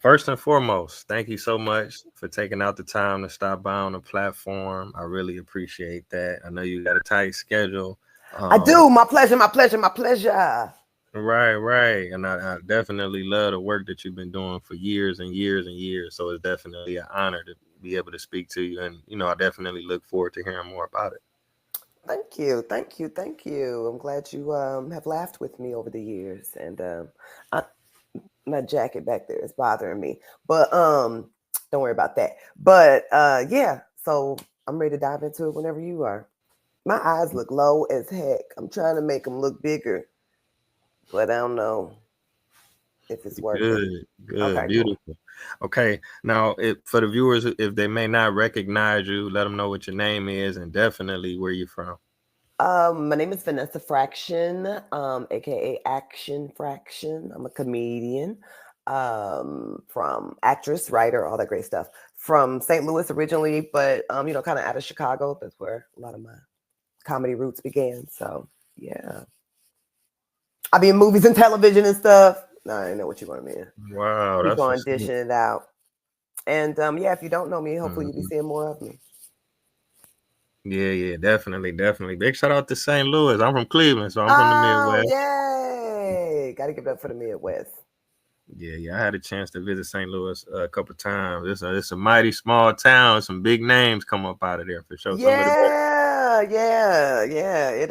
First and foremost, thank you so much for taking out the time to stop by on the platform. I really appreciate that. I know you got a tight schedule. I Um, do. My pleasure, my pleasure, my pleasure. right, right. And I definitely love the work that you've been doing for years and years and years. So it's definitely an honor to be able to speak to you. And, I definitely look forward to hearing more about it. Thank you, thank you, thank you. I'm glad you have laughed with me over the years. And I, my jacket back there is bothering me, but don't worry about that. But yeah, so I'm ready to dive into it whenever you are. My eyes look low as heck. I'm trying to make them look bigger, but I don't know if it's working. Good, good, Okay, cool. beautiful. Okay, now for the viewers, if they may not recognize you, let them know what your name is and definitely where you're from. My name is Vanessa Fraction, aka Action Fraction. I'm a comedian, from actress, writer, all that great stuff. From St. Louis originally, but kind of out of Chicago. That's where a lot of my comedy roots began. So yeah, I be in movies and television and stuff. No, I didn't know what you wanted me to Wow, keep that's on what's up. dishing it out. And yeah, if you don't know me, hopefully you'll be Mhm. seeing more of me. Yeah, yeah, definitely, definitely. Big shout out to St. Louis. I'm from Cleveland, so I'm from the Oh, Midwest. yay! Got to give it up for the Midwest. Yeah, yeah. I had a chance to visit St. Louis a couple times. It's a mighty small town. Some big names come up out of there for sure. Some of the best. Yeah, yeah, yeah. It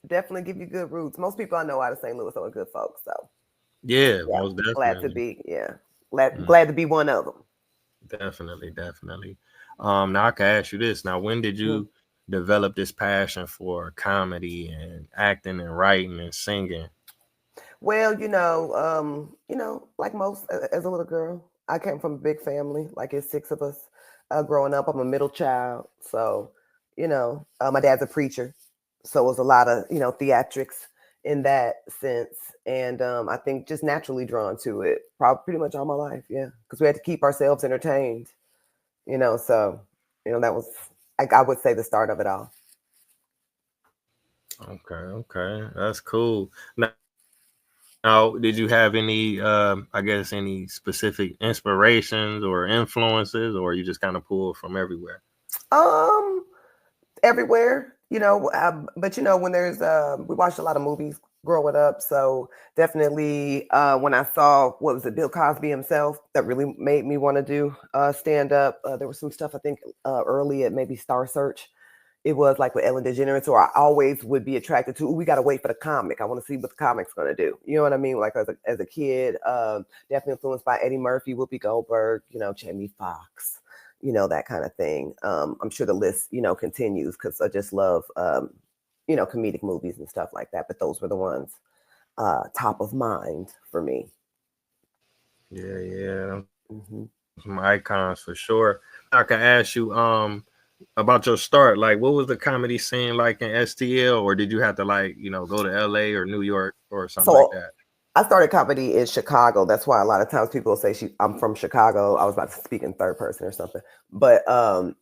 definitely give you good roots. Most people I know out of St. Louis are good folks. So Yeah, yeah, most glad to definitely. be glad Mm, glad to be one of them. definitely, definitely. Now I can ask you this. Now, when did Hmm. you develop this passion for comedy and acting and writing and singing? Well, like most as a little girl, I came from a big family. Like it's six of us. Growing up, I'm a middle child, so my dad's a preacher, so it was a lot of theatrics in that sense, and I think just naturally drawn to it, probably pretty much all my life, yeah, because we had to keep ourselves entertained, so that was I would say the start of it all. Okay, okay, that's cool. Now, did you have any, I guess, any specific inspirations or influences, or you just kind of pulled from everywhere? Um, Everywhere, but when there's we watched a lot of movies growing up, so definitely when I saw what was it, Bill Cosby himself, that really made me want to do stand up. There was some stuff I think early at maybe Star Search. It was like with Ellen DeGeneres, or I always would be attracted to. Ooh, we got to wait for the comic. I want to see what the comic's gonna do. You know what I mean? Like as a kid, definitely influenced by Eddie Murphy, Whoopi Goldberg, Jamie Foxx, that kind of thing. I'm sure the list, continues because I just love, comedic movies and stuff like that. But those were the ones top of mind for me. Yeah, yeah, Hmm. some icons for sure. I can ask you, about your start. Like, what was the comedy scene like in STL, or did you have to like, go to LA or New York or something like So that? I started comedy in Chicago. That's why a lot of times people say I'm from Chicago. I was about to speak in third person or something. But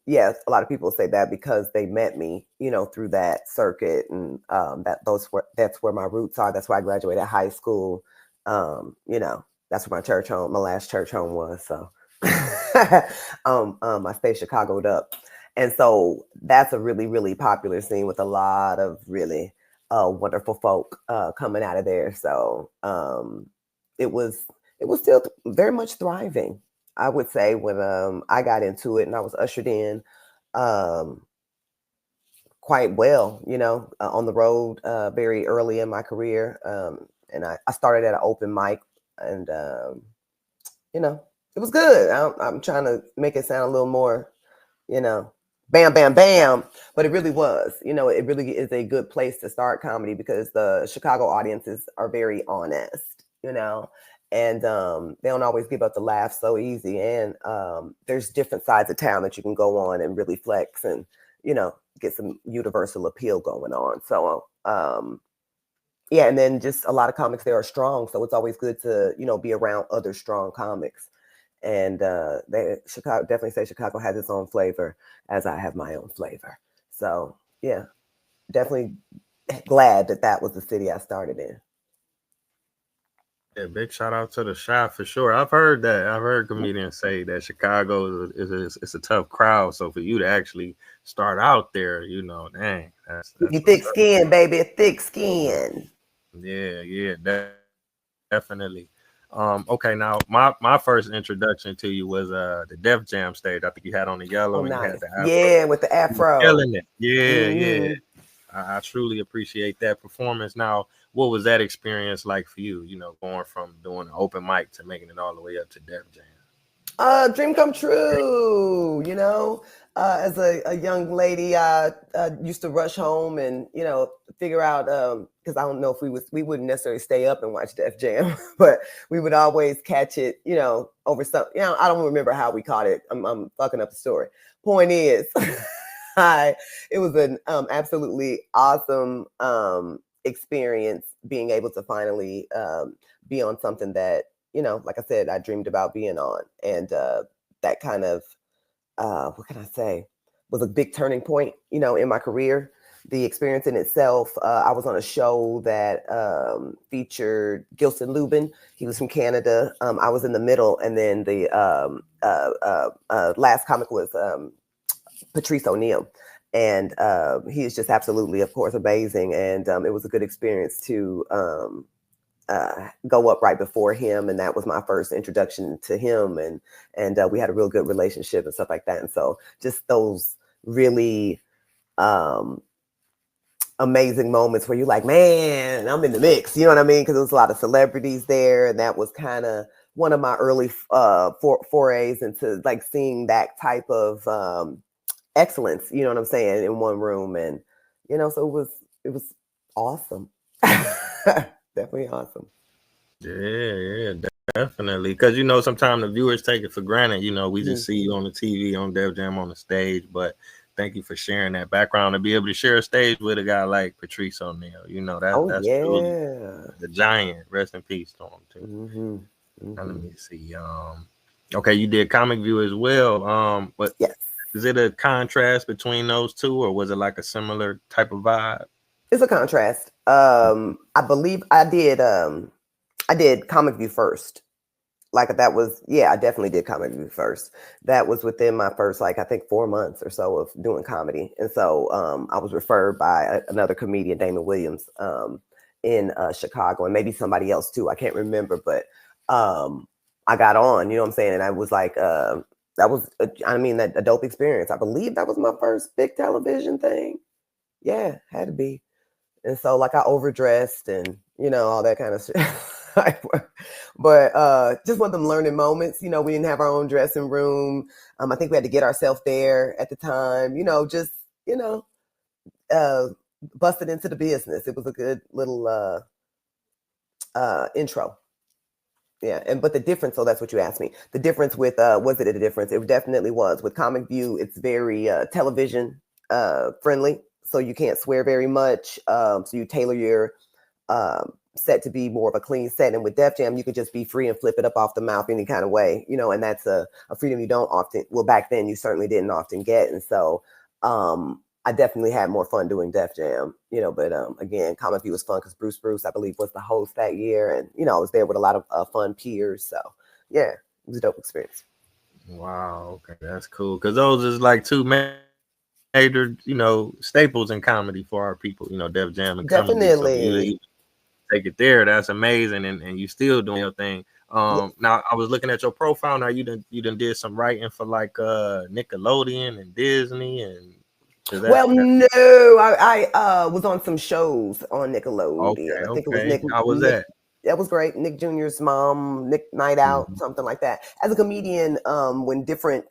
yes, a lot of people say that because they met me, through that circuit, and that's where my roots are. That's why I graduated high school. That's where my church home, my last church home was. So I stay Chicagoed up. And so that's a really, really popular scene with a lot of really wonderful folk coming out of there. So it was it was still very much thriving. I would say when I got into it and I was ushered in um, quite well, on the road very early in my career. And I started at an open mic, and you know, it was good. I'm trying to make it sound a little more, you know, bam, bam, bam. But it really was, it really is a good place to start comedy because the Chicago audiences are very honest, and they don't always give up the laugh so easy. And there's different sides of town that you can go on and really flex and, get some universal appeal going on. So, yeah, and then just a lot of comics there are strong, so it's always good to be around other strong comics. And they Chicago definitely say Chicago has its own flavor, as I have my own flavor. So yeah, definitely glad that that was the city I started in. Yeah, big shout out to the shop for sure. I've heard that. I've heard comedians say that Chicago is a tough crowd. So for you to actually start out there, dang, that's You what's thick up. skin, baby, thick skin. Yeah, yeah, definitely. Okay, now my first introduction to you was the Def Jam stage. I think you had on the yellow and you Oh, had the nice. afro. Yeah, with the You were killing afro. it. Yeah, yeah. Hmm. I truly appreciate that performance. Now, what was that experience like for you? Going from doing an open mic to making it all the way up to Def Jam. Dream come true, you know. As a young lady, I used to rush home and figure out because I don't know if we wouldn't necessarily stay up and watch Def Jam, but we would always catch it, over some. I don't remember how we caught it. I'm fucking up the story. Point is, I it was an absolutely awesome experience being able to finally be on something that like I said, I dreamed about being on. And that kind of, what can I say, was a big turning point, in my career. The experience in itself, I was on a show that featured Gilson Lubin. He was from Canada. I was in the middle, and then the last comic was Patrice O'Neill. And he is just absolutely, of course, amazing. And it was a good experience to go up right before him, and that was my first introduction to him, and we had a real good relationship and stuff like that. And so just those really um, amazing moments where you're like, man, I'm in the mix. You know what I mean? Because there was a lot of celebrities there, and that was kind of one of my early forays into like seeing that type of excellence. You know what I'm saying, in one room, and so it was awesome. Definitely awesome. Yeah, yeah, definitely. Because sometimes the viewers take it for granted. We just Mhm. see you on the TV, on Def Jam, on the stage. But thank you for sharing that background to be able to share a stage with a guy like Patrice O'Neill. Oh That's truly yeah. the giant. Rest in peace to him too. Hmm. Now let Hmm. me see. Okay, you did Comic View as well. But Yes, is it a contrast between those two, or was it like a similar type of vibe? it's a contrast. I believe I did Comic View first. Like that was, yeah, I definitely did Comic View first. That was within my first, like, I think 4 months or so of doing comedy. And so I was referred by another comedian, Damon Williams, in Chicago, and maybe somebody else too. I can't remember, but I got on, you know what I'm saying? And I was like, that was, I mean, that a dope experience. I believe that was my first big television thing. Yeah, had to be. And so like I overdressed and all that kind of shit. But just one of them learning moments. We didn't have our own dressing room. I think we had to get ourselves there at the time. Just you know uh, busted into the business. It was a good little intro. Yeah, and but the difference. So that's what you asked me. The difference with was it a difference? It definitely was. With Comic View, it's very television friendly, so you can't swear very much. So you tailor your set to be more of a clean set. And with Def Jam, you could just be free and flip it up off the mouth any kind of way, and that's a freedom you don't often, well, back then you certainly didn't often get. And so I definitely had more fun doing Def Jam, but again, Comic View was fun because Bruce, I believe, was the host that year. And, I was there with a lot of fun peers. So yeah, it was a dope experience. Wow, okay, that's cool. Because those is like two major, staples in comedy for our people. Def Jam and Comedy View. So for you to even Definitely. take it there, that's amazing, and you still doing your thing. Yes. Now I was looking at your profile. Now you done did some writing for like Nickelodeon and Disney, and is that Well, that? no, I was on some shows on Nickelodeon. Okay, I think it was okay. How was Nick. that? That was great. Nick Jr.'s mom, Nick Night Out, Mhm. something like that. As a comedian, when different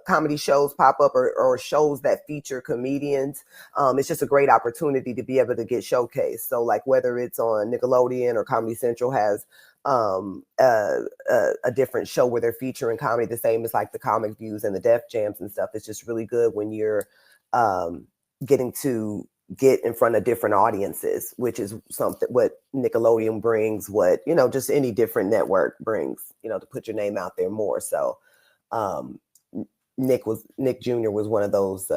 comedy shows pop up, or shows that feature comedians, it's just a great opportunity to be able to get showcased. So, like whether it's on Nickelodeon or Comedy Central has a different show where they're featuring comedy, the same as like the Comic Views and the Def Jams and stuff. It's just really good when you're um, getting to get in front of different audiences, which is something what Nickelodeon brings, what just any different network brings, to put your name out there more. So um, Nick Jr. was one of those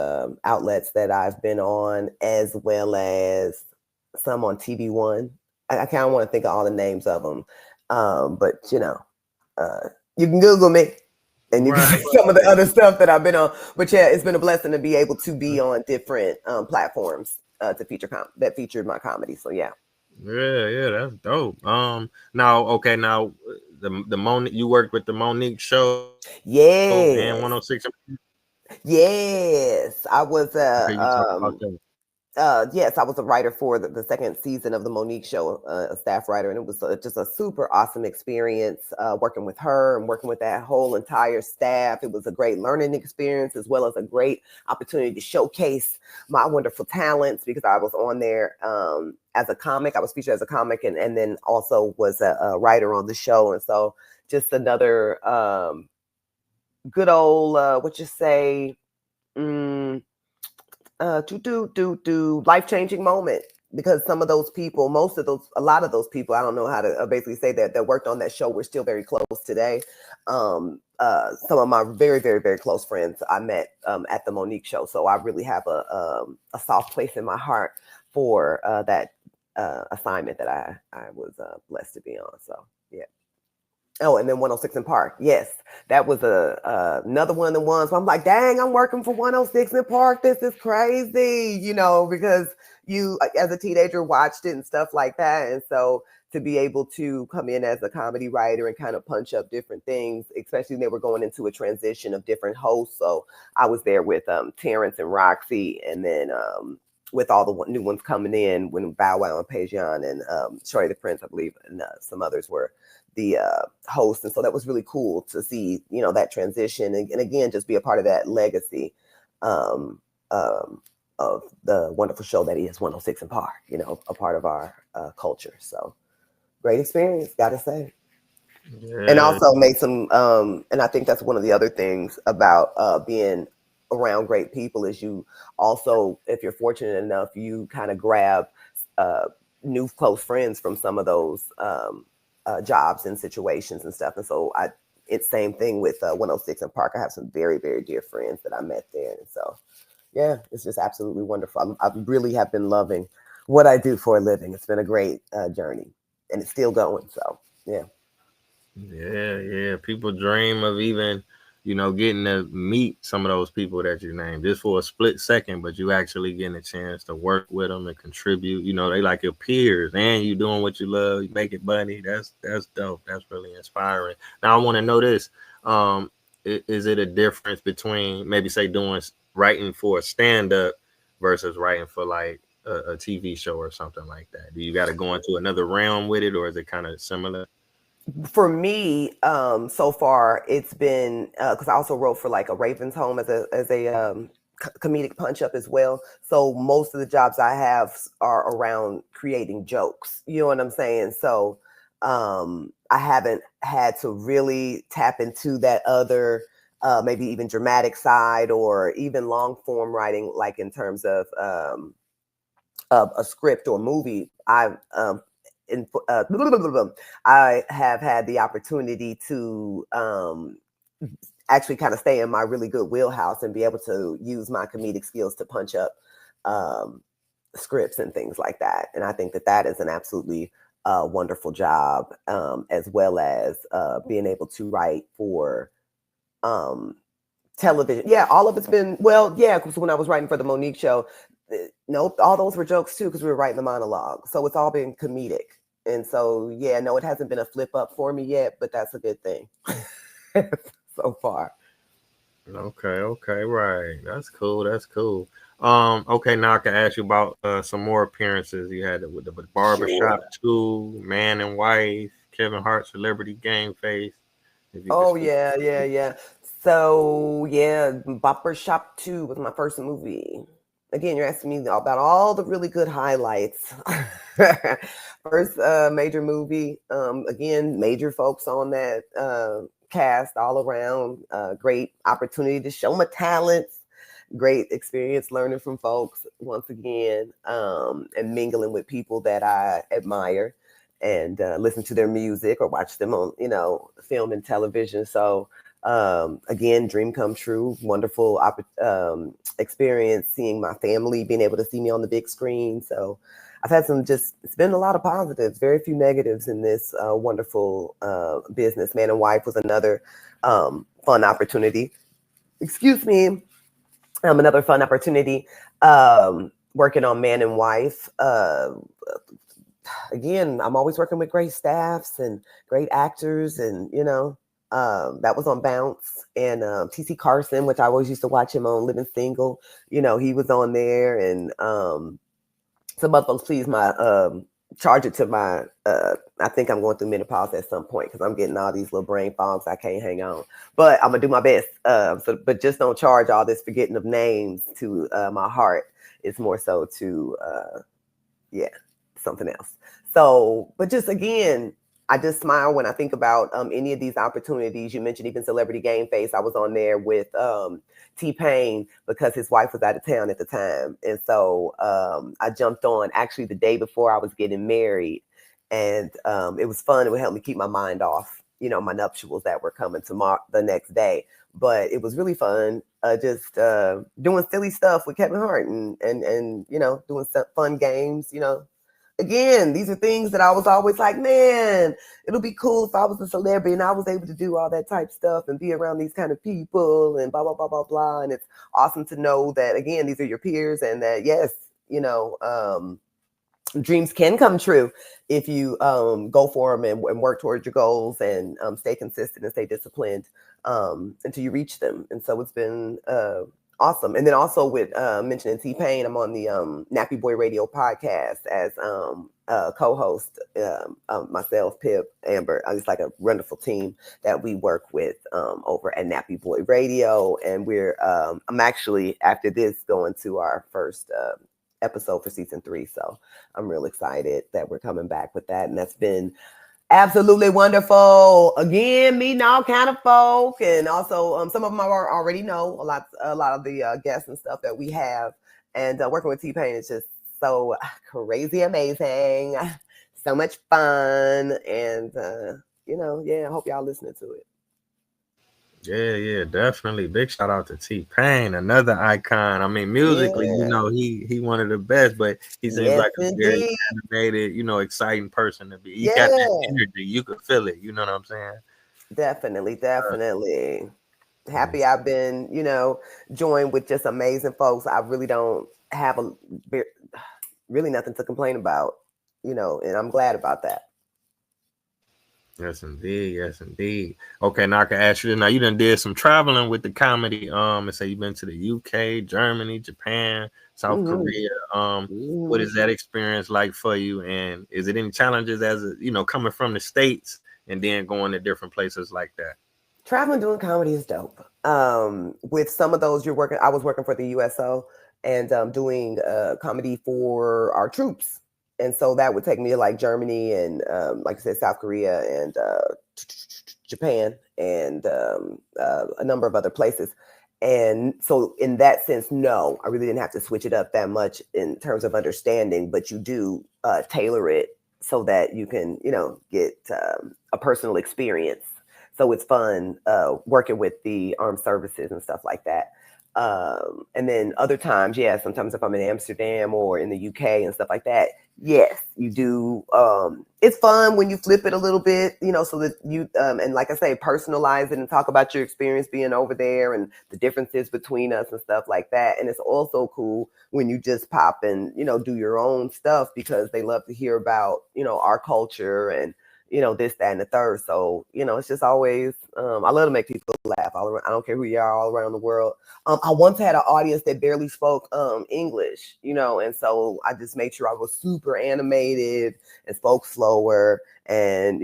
outlets that I've been on, as well as some on TV One. I kind of want to think of all the names of them, but uh, you can Google me and you can Right, see some of the other stuff that I've been on. But yeah, it's been a blessing to be able to be on different platforms to feature that featured my comedy. So yeah. yeah, yeah, that's dope. Now, okay, now the Monique, you worked with the Monique show and 106. Yes, yes, I was Okay, you talk about that. yes, I was a writer for the second season of the Monique Show, a staff writer, and it was just a super awesome experience working with her and working with that whole entire staff. It was a great learning experience as well as a great opportunity to showcase my wonderful talents because I was on there as a comic. I was featured as a comic and then also was a writer on the show. And so just another good old, what you say, mm, do life-changing moment because some of those people, a lot of those people, I don't know how to basically say that worked on that show, we're still very close today. Some of my very, very, very close friends I met at the Monique show, so I really have a soft place in my heart for that assignment that I was blessed to be on. So yeah. Oh, and then 106 in Park. Yes, that was another one of the ones where I'm like, dang, I'm working for 106 in Park. This is crazy, because you, as a teenager, watched it and stuff like that. And so to be able to come in as a comedy writer and kind of punch up different things, especially when they were going into a transition of different hosts. So I was there with Terrence and Roxy, and then with all the new ones coming in when Bow Wow and Pajan and Shorty the Prince, I believe, and some others were the host. And so that was really cool to see, that transition and again, just be a part of that legacy um, um, of the wonderful show that is 106 in Park, a part of our culture. So great experience, gotta say. And Yeah, also made some, and I think that's one of the other things about being around great people is you also, if you're fortunate enough, you kind of grab uh, new close friends from some of those jobs and situations and stuff. And so it's same thing with 106 in Park. I have some very, very dear friends that I met there. And so, yeah, it's just absolutely wonderful. I really have been loving what I do for a living. It's been a great journey and it's still going. So, yeah. yeah, yeah. People dream of even, getting to meet some of those people that you named just for a split second, but you actually getting a chance to work with them and contribute. They like your peers, and you doing what you love. You make it money. That's dope. That's really inspiring. Now I want to know this. Is it a difference between maybe say doing writing for a stand up versus writing for like a TV show or something like that? Do you got to go into another realm with it, or is it kind of similar? For me, so far it's been because I also wrote for like a Ravens Home as a comedic punch up as well. So most of the jobs I have are around creating jokes. You know what I'm saying? So I haven't had to really tap into that other maybe even dramatic side or even long form writing, like in terms of a script or movie. In, uh, I have had the opportunity to actually kind of stay in my really good wheelhouse and be able to use my comedic skills to punch up um, scripts and things like that. And I think that that is an absolutely wonderful job, as well as being able to write for um, television. Yeah, all of it's been, well, yeah, because when I was writing for the Monique show, nope, all those were jokes too because we were writing the monologue. So it's all been comedic. And so, yeah, no, it hasn't been a flip up for me yet, but that's a good thing so far. Okay, okay, right. That's cool. That's cool. Okay, now I can ask you about some more appearances you had with Sure. Barbershop 2, Man and Wife, Kevin Hart, Celebrity Game Face. If you could Oh, speak. yeah, yeah, yeah. So, yeah, Barbershop 2 was my first movie. Again, you're asking me about all the really good highlights. First major movie. Again, major folks on that cast all around. Great opportunity to show my talents. Great experience learning from folks once again, and mingling with people that I admire and listen to their music or watch them on, film and television. So again, dream come true. Wonderful experience seeing my family being able to see me on the big screen. So I've had some just, it's been a lot of positives, very few negatives in this wonderful business. Man and Wife was another fun opportunity. Excuse me. Another fun opportunity. Working on Man and Wife. Again, I'm always working with great staffs and great actors, and that was on Bounce. And TC Carson, which I always used to watch him on Living Single. He was on there, and some other folks. Please, my charge it to my. I think I'm going through menopause at some point because I'm getting all these little brain fogs. I can't hang on, but I'm gonna do my best. But just don't charge all this forgetting of names to my heart. It's more so to yeah, something else. So, but just again, I just smile when I think about any of these opportunities. You mentioned even Celebrity Game Face. I was on there with T-Pain because his wife was out of town at the time. And so I jumped on actually the day before I was getting married. And it was fun. It would help me keep my mind off, my nuptials that were coming tomorrow, the next day. But it was really fun, just doing silly stuff with Kevin Hart and doing some fun games. Again, these are things that I was always like, man, it'll be cool if I was a celebrity and I was able to do all that type stuff and be around these kind of people and blah blah blah blah blah. And it's awesome to know that again, these are your peers and that yes, dreams can come true if you go for them and work towards your goals and stay consistent and stay disciplined until you reach them. And so it's been awesome. And then also with mentioning T-Pain, I'm on the Nappy Boy Radio podcast as co-host, myself, Pip, Amber. It's like a wonderful team that we work with over at Nappy Boy Radio. And I'm actually, after this, going to our first episode for season 3. So I'm real excited that we're coming back with that. And that's been absolutely wonderful. Again, meeting all kind of folk, and also some of them I already know. A lot of the guests and stuff that we have, and working with T-Pain is just so crazy amazing, so much fun, and I hope y'all listening to it. Yeah, definitely. Big shout out to T Pain, another icon. I mean, musically, Yeah, he one of the best, but he seems yes, like a very indeed. animated, exciting person to be. He got that Yeah, energy. You could feel it. You know what I'm saying? definitely, definitely. Happy Yes. I've been, joined with just amazing folks. I really don't have really nothing to complain about, and I'm glad about that. Yes, indeed. Yes, indeed. Okay, now I can ask you. Now you done did some traveling with the comedy. And say you've been to the UK, Germany, Japan, South Hmm. Korea. What Hmm. is that experience like for you? And is it any challenges as coming from the states and then going to different places like that? Traveling doing comedy is dope. With some of those, I was working for the USO and doing comedy for our troops. And so that would take me to like Germany and, like I said, South Korea and Japan and a number of other places. And so, in that sense, no, I really didn't have to switch it up that much in terms of understanding, but you do tailor it so that you can, get a personal experience. So it's fun working with the armed services and stuff like that. And then other times, yeah, sometimes if I'm in Amsterdam or in the UK and stuff like that, yes, you do. It's fun when you flip it a little bit, so that you, and like I say, personalize it and talk about your experience being over there and the differences between us and stuff like that. And it's also cool when you just pop and, do your own stuff because they love to hear about, our culture and, this, that, and the third. So, it's just always, I love to make people laugh all around. I don't care who you are all around the world. I once had an audience that barely spoke English, and so I just made sure I was super animated and spoke slower. And,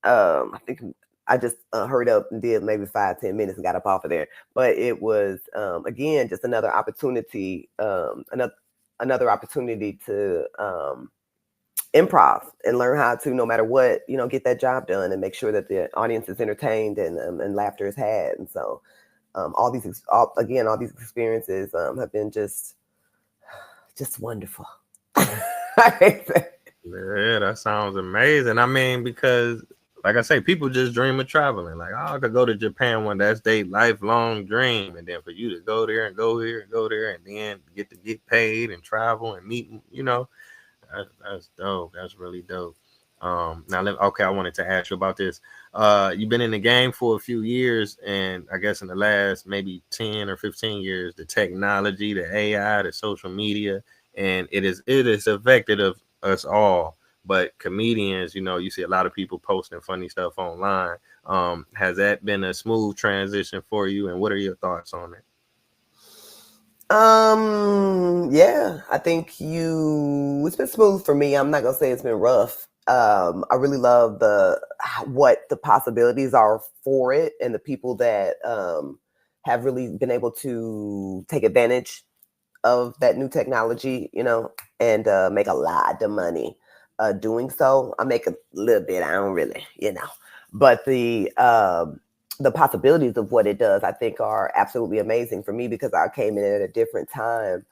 I think I just hurried up and did maybe 5-10 minutes and got up off of there. But it was, again, just another opportunity, another opportunity to improv and learn how to, no matter what, get that job done and make sure that the audience is entertained and laughter is had. And so all these experiences have been just wonderful. Yeah, that sounds amazing. I mean, because like I say, people just dream of traveling. Like, oh, I could go to Japan one. That's their lifelong dream. And then for you to go there and go here and go there and then get to get paid and travel and meet, That's dope. That's really dope. Now, okay, I wanted to ask you about this. You've been in the game for a few years, and I guess in the last maybe 10 or 15 years, the technology, the AI, the social media, and it is affected of us all. But comedians, you see a lot of people posting funny stuff online. Has that been a smooth transition for you, and what are your thoughts on it? Yeah, I think it's been smooth for me. I'm not gonna say it's been rough. I really love what the possibilities are for it and the people that have really been able to take advantage of that new technology, and make a lot of money doing so. I make a little bit, I don't really, but the possibilities of what it does, I think, are absolutely amazing for me because I came in at a different time.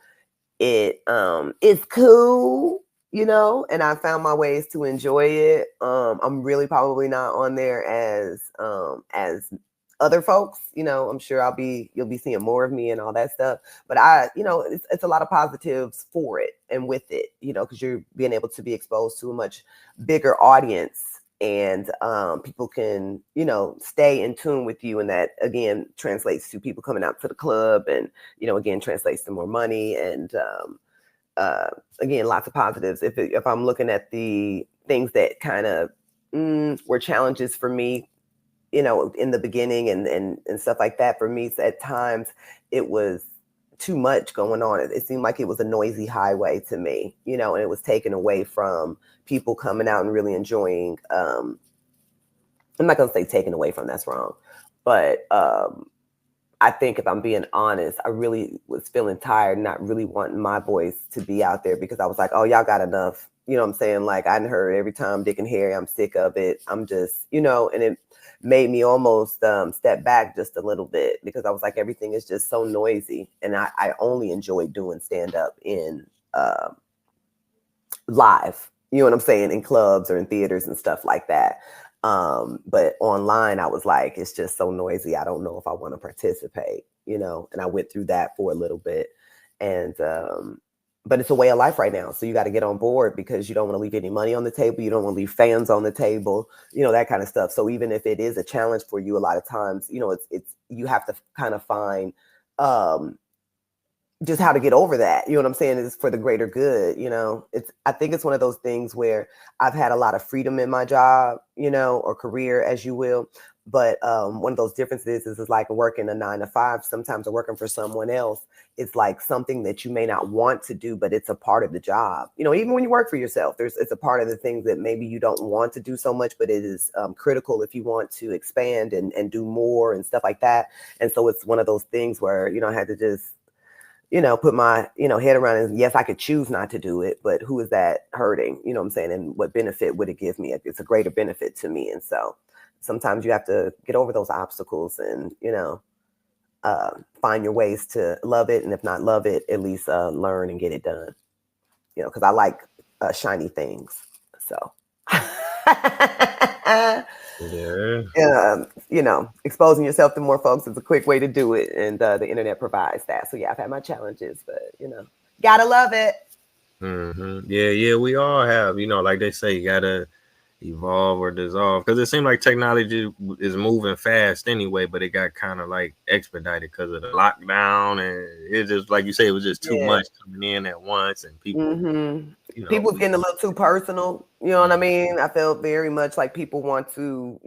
It's cool, and I found my ways to enjoy it. I'm really probably not on there as other folks. I'm sure you'll be seeing more of me and all that stuff. But it's a lot of positives for it and with it, because you're being able to be exposed to a much bigger audience, and people can stay in tune with you, and that again translates to people coming out to the club, and again translates to more money, and uh, again lots of positives. If I'm looking at the things that kind of were challenges for me, in the beginning, and stuff like that, for me at times it was too much going on. It seemed like it was a noisy highway to me, and it was taken away from people coming out and really enjoying. I'm not gonna say taken away from, that's wrong, but I think if I'm being honest, I really was feeling tired, not really wanting my voice to be out there, because I was like, oh, y'all got enough. You know what I'm saying? Like, I heard every time Dick and Harry, I'm sick of it. I'm just, and it made me almost step back just a little bit, because I was like, everything is just so noisy. And I only enjoy doing stand up in uh, live, you know what I'm saying, in clubs or in theaters and stuff like that. But online, I was like, it's just so noisy. I don't know if I want to participate, and I went through that for a little bit. And, but it's a way of life right now. So you got to get on board, because you don't want to leave any money on the table. You don't want to leave fans on the table, that kind of stuff. So even if it is a challenge for you, a lot of times, you have to kind of find, um, just how to get over that. You know what I'm saying? Is for the greater good. I think it's one of those things where I've had a lot of freedom in my job, or career, as you will. But one of those differences is like working a 9 to 5, sometimes, or working for someone else. It's like something that you may not want to do, but it's a part of the job. Even when you work for yourself, it's a part of the things that maybe you don't want to do so much, but it is critical if you want to expand and do more and stuff like that. And so it's one of those things where, I had to just put my, head around it. Yes, I could choose not to do it, but who is that hurting? You know what I'm saying? And what benefit would it give me? It's a greater benefit to me. And so sometimes you have to get over those obstacles and, uh, find your ways to love it. And if not love it, at least learn and get it done, because I like shiny things. So. Yeah. Exposing yourself to more folks is a quick way to do it, and the internet provides that. So yeah, I've had my challenges, but gotta love it. Yeah, yeah, we all have. Like they say, you gotta evolve or dissolve, because it seemed like technology is moving fast anyway, but it got kind of like expedited because of the lockdown, and it just, like you say, it was just too Yeah. much coming in at once, and people, Mm-hmm. you know, People's getting a little too personal. You know what I mean? I felt very much like people want to,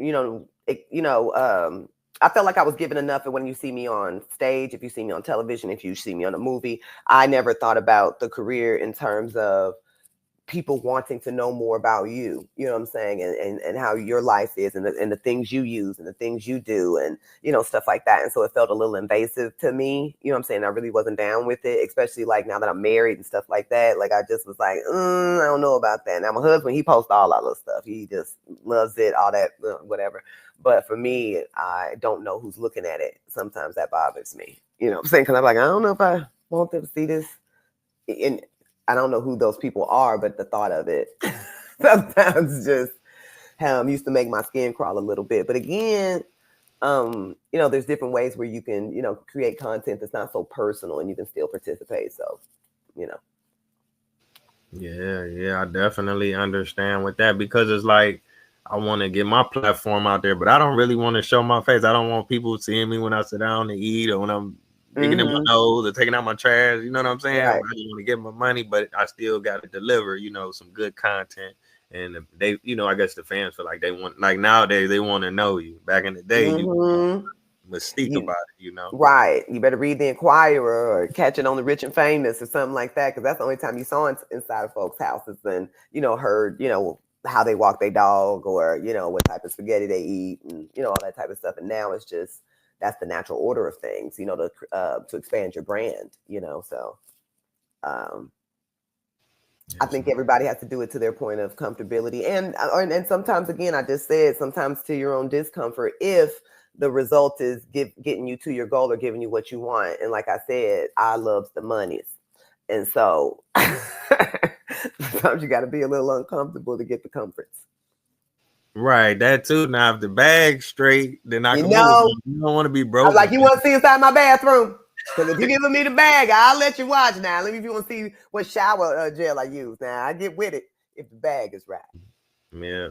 I felt like I was given enough. And when you see me on stage, if you see me on television, if you see me on a movie, I never thought about the career in terms of people wanting to know more about you, you know what I'm saying, and how your life is, and the things you use and the things you do, and stuff like that. And so it felt a little invasive to me, you know what I'm saying. I really wasn't down with it, especially like now that I'm married and stuff like that. Like I just was like, I don't know about that. Now my husband, he posts all that little stuff, he just loves it, all that, whatever. But for me, I don't know who's looking at it. Sometimes that bothers me, you know what I'm saying, because I'm like, I don't know if I want them to see this. And I don't know who those people are, but the thought of it sometimes just used to make my skin crawl a little bit. But again, there's different ways where you can, create content that's not so personal and you can still participate. So, you know. Yeah, I definitely understand with that because it's like I want to get my platform out there, but I don't really want to show my face. I don't want people seeing me when I sit down to eat or when I'm digging in my Mm-hmm. nose or taking out my trash. You know what I'm saying? I Right. just want to get my money, but I still got to deliver, some good content. And they, I guess the fans feel like they want, like nowadays, they want to know you. Back in the day, you Mm-hmm. mystique You about it. right. You better read the Inquirer or catch it on the Rich and Famous or something like that, because that's the only time you saw inside of folks' houses and heard how they walk their dog, or what type of spaghetti they eat, and all that type of stuff. And now it's just that's the natural order of things, to expand your brand. So um, I Yes, think everybody has to do it to their point of comfortability, and sometimes, again, I just said, sometimes to your own discomfort, if the result is getting you to your goal or giving you what you want. And like I said, I love the monies, and so sometimes you got to be a little uncomfortable to get the comforts. right. That too. Now, if the bag's straight, then I You can move. know, You don't want to be I'm broke. like, you want to see inside my bathroom? Because if you're giving me the bag, I'll let you watch now. Let me if you want to see what shower gel I use. Now I get with it if the bag is right. Yeah,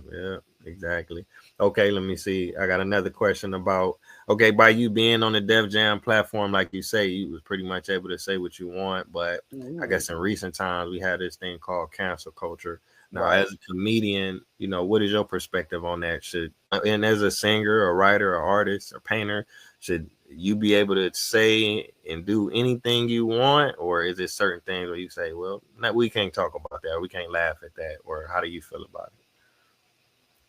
exactly. Okay, let me see. I got another question about okay, by you being on the Def Jam platform, like you say, you was pretty much able to say what you want, but I Mm-hmm. guess in recent times we had this thing called cancel culture. Now, Right. as a comedian, what is your perspective on that? Should and as a singer, or writer, or artist, or painter, should you be able to say and do anything you want, or is it certain things where you say, well, no, we can't talk about that, or we can't laugh at that, or how do you feel about it?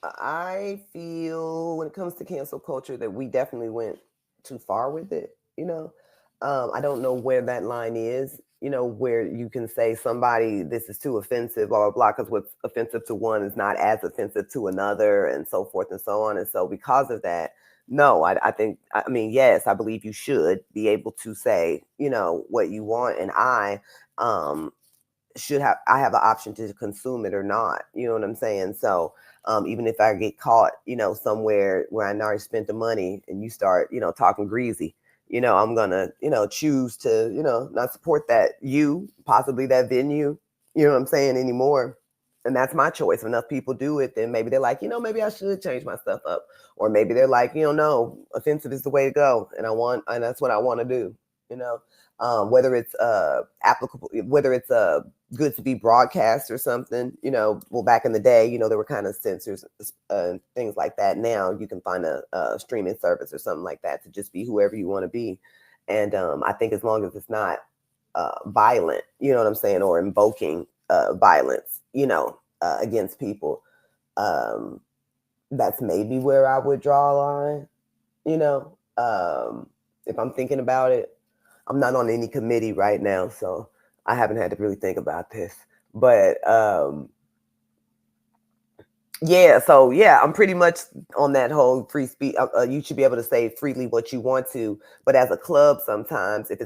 I feel when it comes to cancel culture that we definitely went too far with it. I don't know where that line is. Where you can say somebody this is too offensive, blah blah blah, because what's offensive to one is not as offensive to another, and so forth and so on. And so, because of that, no, I think, I mean, yes, I believe you should be able to say, what you want, and um, I have an option to consume it or not. You know what I'm saying? So even if I get caught, somewhere where I already spent the money and you start, talking greasy, I'm gonna, choose to, not support that possibly that venue, you know what I'm saying, anymore. And that's my choice. If enough people do it, then maybe they're like, maybe I should change my stuff up. Or maybe they're like, no, offensive is the way to go. And that's what I want to do, you know. Whether it's applicable, whether it's good to be broadcast or something, well, back in the day, there were kind of censors, things like that. Now you can find a streaming service or something like that to just be whoever you want to be. And I think as long as it's not violent, you know what I'm saying, or invoking violence, against people, um, that's maybe where I would draw a line, you know. If I'm thinking about it, I'm not on any committee right now, so I haven't had to really think about this. But yeah, so yeah, I'm pretty much on that whole free speech. You should be able to say freely what you want to, but as a club, sometimes if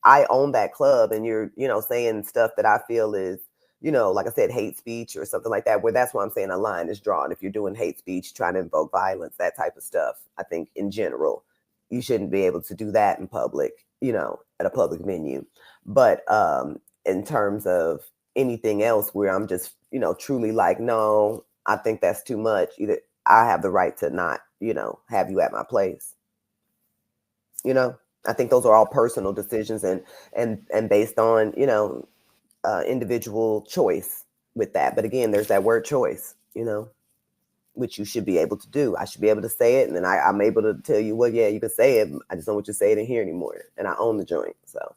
I own that club and you're saying stuff that I feel is like I said, hate speech or something like that, where that's why I'm saying a line is drawn. If you're doing hate speech, trying to invoke violence, that type of stuff, I think in general, you shouldn't be able to do that in public, at a public venue. But in terms of anything else where I'm just truly like, no, I think that's too much. Either I have the right to not, have you at my place. I think those are all personal decisions and based on, individual choice with that. But again, there's that word choice, which you should be able to do. I should be able to say it, and then I'm able to tell you, well, yeah, you can say it. I just don't want you to say it in here anymore, and I own the joint. So,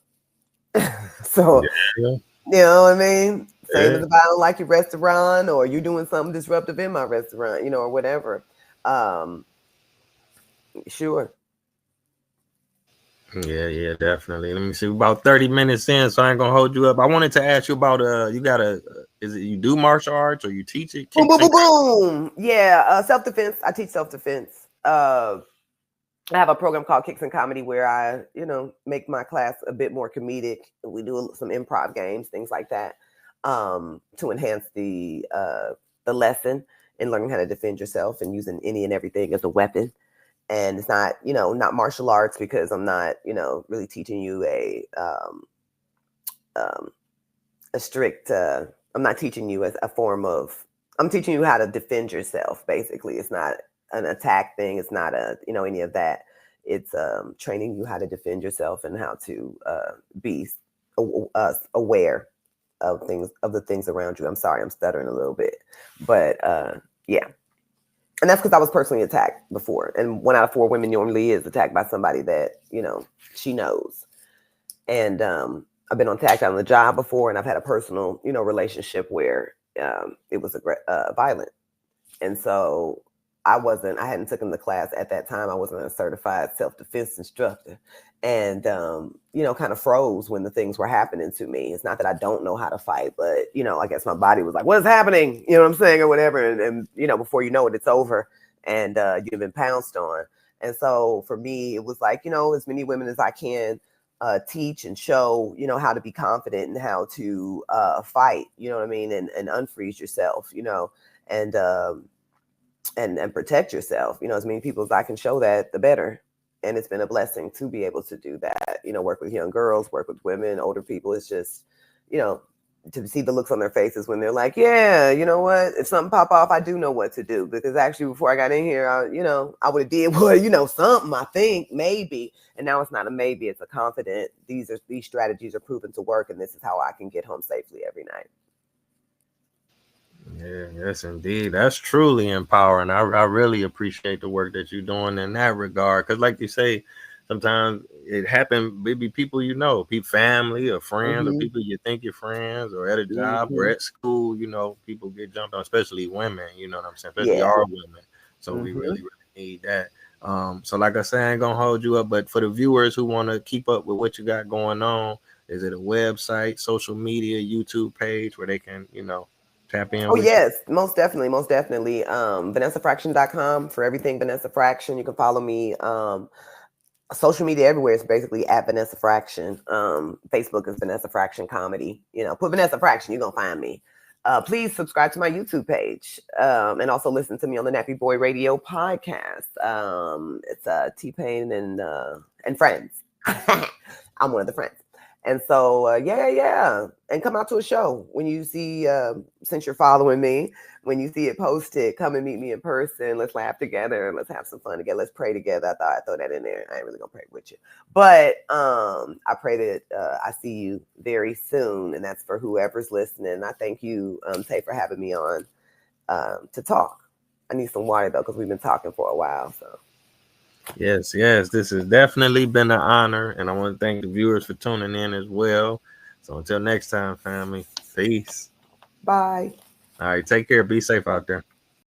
so Yeah, you know what I mean? Same yeah. as if I don't like your restaurant or you doing something disruptive in my restaurant, or whatever. Um, sure. Yeah, definitely. Let me see. About 30 minutes in, so I ain't gonna hold you up. I wanted to ask you about you got a is it you do martial arts or you teach it? Boom, Kicks boom, and boom, boom. Yeah, self-defense. I teach self-defense. I have a program called Kicks and Comedy where I, make my class a bit more comedic. We do some improv games, things like that, to enhance the lesson and learning how to defend yourself and using any and everything as a weapon. And it's not, not martial arts, because I'm not, really teaching you um, a strict I'm not teaching you as a form of. I'm teaching you how to defend yourself. Basically, it's not an attack thing. It's not a any of that. It's training you how to defend yourself and how to be aware of the things around you. I'm sorry, I'm stuttering a little bit, but yeah, and that's because I was personally attacked before. And 1 out of 4 women normally is attacked by somebody that she knows. And I've been attacked on the job before, and I've had a personal relationship where it was violent. And so I hadn't taken the class at that time. I wasn't a certified self-defense instructor, and kind of froze when the things were happening to me. It's not that I don't know how to fight, but I guess my body was like, what is happening, what I'm saying, or whatever. And before you know it, it's over, and you've been pounced on. And so for me, it was like, as many women as I can teach and show, how to be confident and how to fight, you know what I mean, and unfreeze yourself, and and protect yourself. As many people as I can show that, the better. And it's been a blessing to be able to do that. Work with young girls, work with women, older people. It's just, to see the looks on their faces when they're like, yeah, you know what? If something pop off, I do know what to do. Because actually, before I got in here, I would have did what, something. I think maybe, and now it's not a maybe. It's a confident. These strategies are proven to work, and this is how I can get home safely every night. Yeah, yes, indeed. That's truly empowering. I really appreciate the work that you're doing in that regard. Because, like you say, sometimes it happen. Maybe people people, family or friends, or Mm-hmm. people you think you're friends, or at a job or Mm-hmm. at school. People get jumped on, especially women. You know what I'm saying? Especially Yeah. our women. So we Mm-hmm. really, really need that. So like I said, I ain't gonna hold you up, but for the viewers who want to keep up with what you got going on, is it a website, social media, YouTube page where they can, tap in Oh with you? yes, most definitely, most definitely. VanessaFraction.com for everything Vanessa Fraction. You can follow me. Social media everywhere is basically at Vanessa Fraction. Facebook is Vanessa Fraction Comedy. Put Vanessa Fraction, you're gonna find me. Please subscribe to my YouTube page, and also listen to me on the Nappy Boy Radio podcast. It's T Pain and friends. I'm one of the friends. And so, yeah. And come out to a show when you see, since you're following me, when you see it posted, come and meet me in person. Let's laugh together and let's have some fun together. Let's pray together. I thought I'd throw that in there. I ain't really gonna pray with you, but I pray that I see you very soon, and that's for whoever's listening. I thank you, Taye, for having me on to talk. I need some water though, because we've been talking for a while. So Yes, yes. This has definitely been an honor, and I want to thank the viewers for tuning in as well. So until next time, family, peace. bye. All right, take care. Be safe out there.